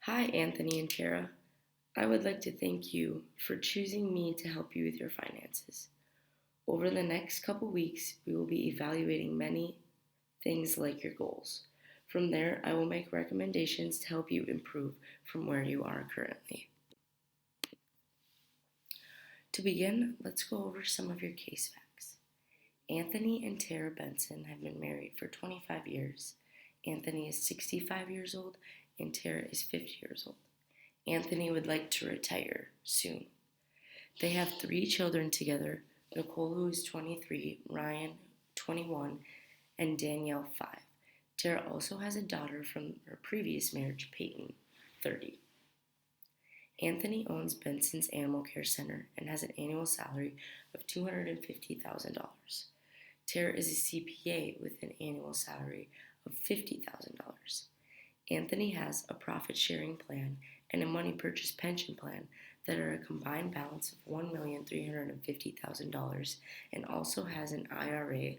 Hi, Anthony and Tara. I would like to thank you for choosing me to help you with your finances. Over the next couple weeks, we will be evaluating many things like your goals. From there, I will make recommendations to help you improve from where you are currently. To begin, let's go over some of your case facts. Anthony and Tara Benson have been married for 25 years. Anthony is 65 years old and Tara is 50 years old. Anthony would like to retire soon. They have three children together: Nicole, who is 23, Ryan, 21, and Danielle, 5. Tara also has a daughter from her previous marriage, Peyton, 30. Anthony owns Benson's Animal Care Center and has an annual salary of $250,000. Tara is a CPA with an annual salary of $50,000. Anthony has a profit sharing plan and a money purchase pension plan that are a combined balance of $1,350,000 and also has an IRA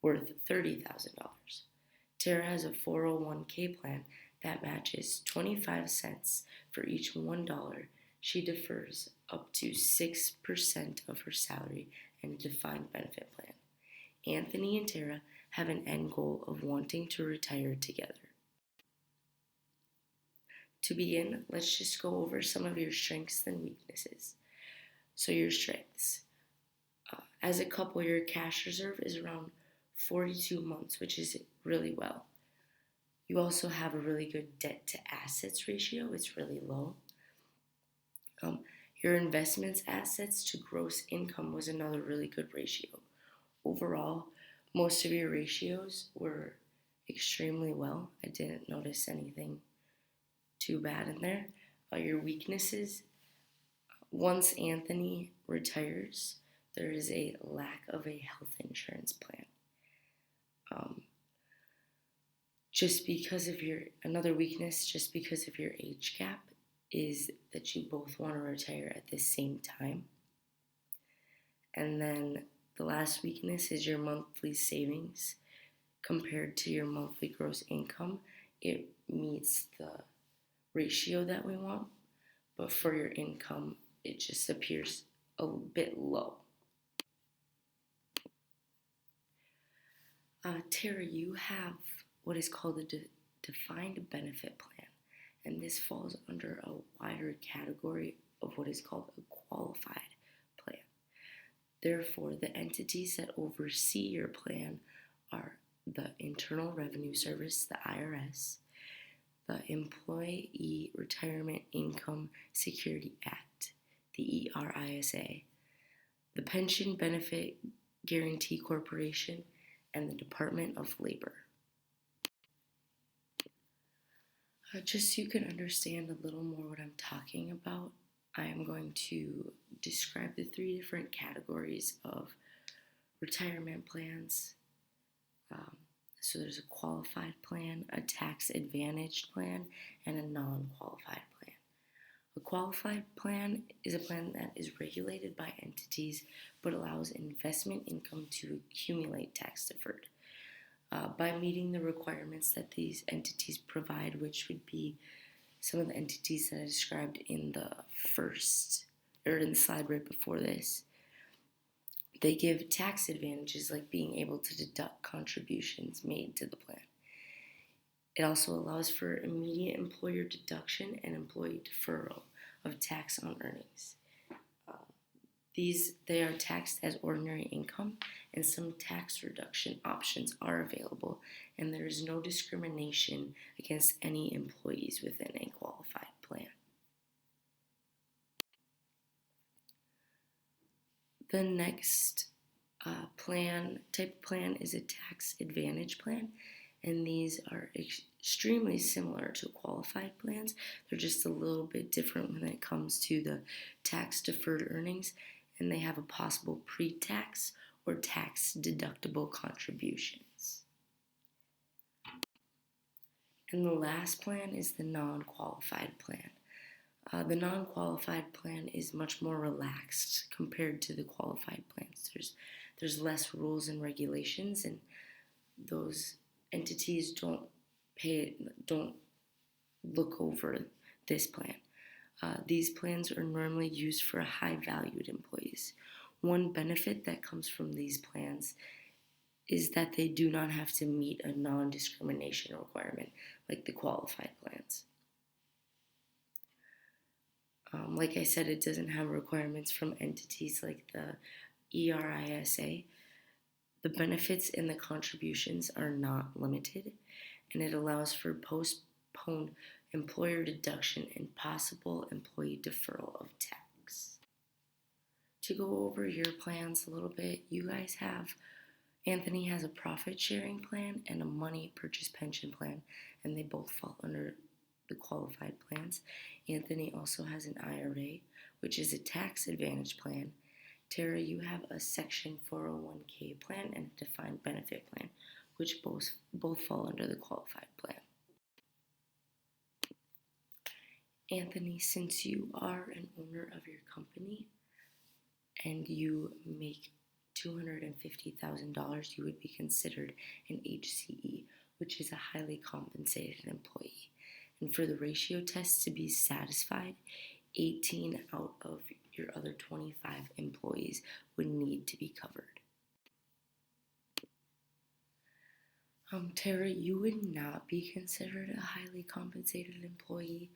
worth $30,000. Tara has a 401k plan that matches 25 cents for each $1 she defers up to 6% of her salary and a defined benefit plan. Anthony and Tara have an end goal of wanting to retire together. To begin, let's just go over some of your strengths and weaknesses. So, your strengths. As a couple, your cash reserve is around 42 months, which is really well. You also have a really good debt to assets ratio, it's really low. Your investments assets to gross income was another really good ratio. Overall, most of your ratios were extremely well. I didn't notice anything too bad in there. Your weaknesses: once Anthony retires, there is a lack of a health insurance plan. Just because of your age gap is that you both want to retire at the same time. And then the last weakness is your monthly savings compared to your monthly gross income. It meets the ratio that we want, but for your income, it just appears a bit low. Tara, you have what is called a defined benefit plan, and this falls under a wider category of what is called a qualified plan. Therefore, the entities that oversee your plan are the Internal Revenue Service, the IRS, the Employee Retirement Income Security Act, the ERISA, the Pension Benefit Guaranty Corporation, and the Department of Labor. Just so you can understand a little more what I'm talking about, I am going to describe the three different categories of retirement plans. So there's a qualified plan, a tax-advantaged plan, and a non-qualified plan. A qualified plan is a plan that is regulated by entities but allows investment income to accumulate tax-deferred. By meeting the requirements that these entities provide, which would be some of the entities that I described in the slide right before this. They give tax advantages like being able to deduct contributions made to the plan. It also allows for immediate employer deduction and employee deferral of tax on earnings. They are taxed as ordinary income, and some tax reduction options are available, and there is no discrimination against any employees within a qualified plan. The next type of plan is a tax advantage plan, and these are extremely similar to qualified plans. They're just a little bit different when it comes to the tax deferred earnings, and they have a possible pre-tax or tax deductible contributions. And the last plan is the non-qualified plan. The non-qualified plan is much more relaxed compared to the qualified plans. There's less rules and regulations, and those entities don't look over this plan. These plans are normally used for high valued employees. One benefit that comes from these plans is that they do not have to meet a non discrimination requirement like the qualified plans. Like I said, it doesn't have requirements from entities like the ERISA. The benefits and the contributions are not limited, and it allows for postponed employer deduction and possible employee deferral of tax. To go over your plans a little bit, Anthony has a profit sharing plan and a money purchase pension plan, and they both fall under the qualified plans. Anthony also has an IRA, which is a tax advantage plan. Tara, you have a Section 401k plan and a defined benefit plan, which both fall under the qualified plan. Anthony, since you are an owner of your company and you make $250,000, you would be considered an HCE, which is a highly compensated employee. And for the ratio test to be satisfied, 18 out of your other 25 employees would need to be covered. Tara, you would not be considered a highly compensated employee,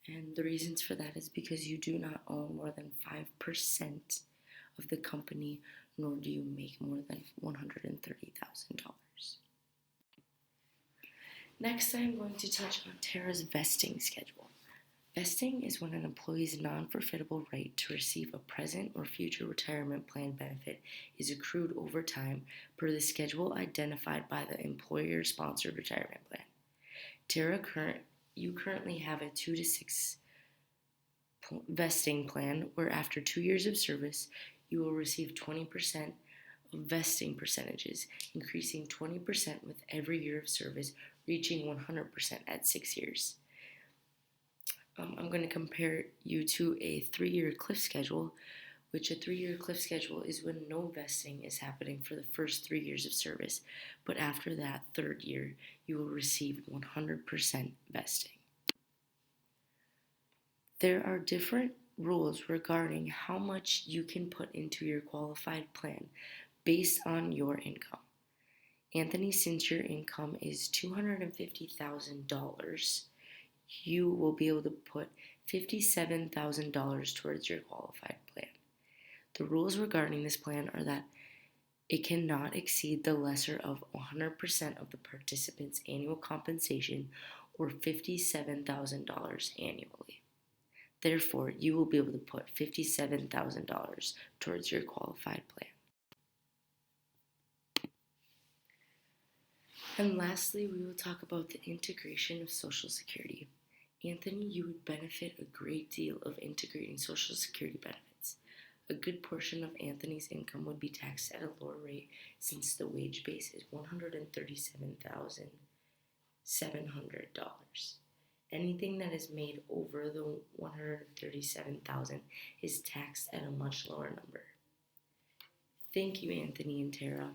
and the reasons for that is because you do not own more than 5% of the company, nor do you make more than $130,000. Next, I'm going to touch on Tara's vesting schedule. Vesting is when an employee's non-forfeitable right to receive a present or future retirement plan benefit is accrued over time per the schedule identified by the employer-sponsored retirement plan. Tara, you currently have a 2 to 6 vesting plan where after 2 years of service, you will receive 20% of vesting percentages, increasing 20% with every year of service, reaching 100% at 6 years. I'm going to compare you to a 3-year cliff schedule, which a 3-year cliff schedule is when no vesting is happening for the first 3 years of service, but after that 3rd year, you will receive 100% vesting. There are different rules regarding how much you can put into your qualified plan based on your income. Anthony, since your income is $250,000, you will be able to put $57,000 towards your qualified plan. The rules regarding this plan are that it cannot exceed the lesser of 100% of the participant's annual compensation or $57,000 annually. Therefore, you will be able to put $57,000 towards your qualified plan. And lastly, we will talk about the integration of Social Security. Anthony, you would benefit a great deal of integrating Social Security benefits. A good portion of Anthony's income would be taxed at a lower rate since the wage base is $137,700. Anything that is made over the $137,000 is taxed at a much lower number. Thank you, Anthony and Tara.